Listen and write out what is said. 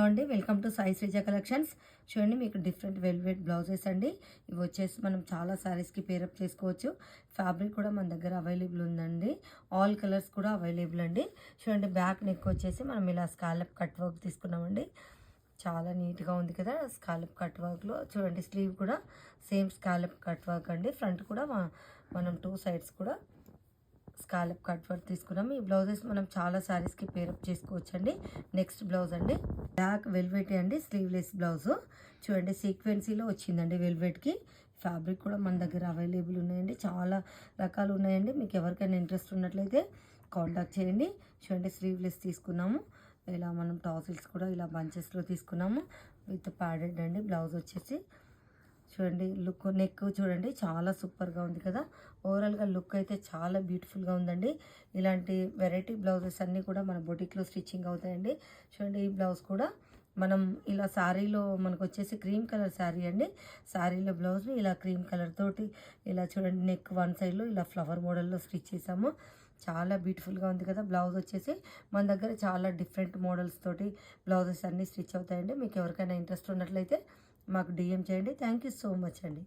అండి, welcome to Sai Sreeja collections. చూడండి, మీకు డిఫరెంట్ వెల్వెట్ బ్లౌజెస్ అండి. ఇవి వచ్చేసి మనం చాలా శారీస్కి పేరప్ చేసుకోవచ్చు. ఫ్యాబ్రిక్ కూడా మన దగ్గర అవైలబుల్ ఉందండి. ఆల్ కలర్స్ కూడా అవైలబుల్ అండి. చూడండి, బ్యాక్ నెక్ వచ్చేసి మనం ఇలా స్కాలప్ కట్ వర్క్ తీసుకున్నామండి. చాలా నీట్గా ఉంది కదా స్కాలప్ కట్ వర్క్లో. చూడండి, స్లీవ్ కూడా సేమ్ స్కాలప్ కట్ వర్క్ అండి. ఫ్రంట్ కూడా మనం 2 సైడ్స్ కూడా స్కాలప్ కట్ వర్క్ తీసుకున్నాం. ఈ బ్లౌజెస్ మనం చాలా శారీస్కి పేరప్ చేసుకోవచ్చు అండి. నెక్స్ట్ బ్లౌజ్ అండి, బ్లాక్ వెల్వెట్ అండి, స్లీవ్లెస్ బ్లౌజు. చూడండి, సీక్వెన్సీలో వచ్చిందండి వెల్వెట్కి. ఫ్యాబ్రిక్ కూడా మన దగ్గర అవైలబుల్ ఉన్నాయండి. చాలా రకాలు ఉన్నాయండి. మీకు ఎవరికైనా ఇంట్రెస్ట్ ఉన్నట్లయితే కాంటాక్ట్ చేయండి. చూడండి, స్లీవ్లెస్ తీసుకున్నాము. ఇలా మనం టాసిల్స్ కూడా ఇలా బంచెస్లో తీసుకున్నాము విత్ ప్యాడెడ్ అండి. బ్లౌజ్ వచ్చేసి చూడండి, లుక్ నెక్ చూడండి చాలా సూపర్గా ఉంది కదా. ఓవరాల్గా లుక్ అయితే చాలా బ్యూటిఫుల్గా ఉందండి. ఇలాంటి వెరైటీ బ్లౌజెస్ అన్నీ కూడా మన బొటిక్లో స్టిచ్చింగ్ అవుతాయండి. చూడండి, ఈ బ్లౌజ్ కూడా మనం ఇలా శారీలో మనకు వచ్చేసి క్రీమ్ కలర్ శారీ అండి. శారీలో బ్లౌజ్ని ఇలా క్రీమ్ కలర్ తోటి ఇలా చూడండి, నెక్ వన్ సైడ్లో ఇలా ఫ్లవర్ మోడల్లో స్టిచ్ చేసాము. చాలా బ్యూటిఫుల్గా ఉంది కదా. బ్లౌజ్ వచ్చేసి మన దగ్గర చాలా డిఫరెంట్ మోడల్స్ తోటి బ్లౌజెస్ అన్నీ స్టిచ్ అవుతాయండి. మీకు ఎవరికైనా ఇంట్రెస్ట్ ఉన్నట్లయితే మాకు డిఎం చేయండి. థ్యాంక్ యూ సో మచ్ అండి.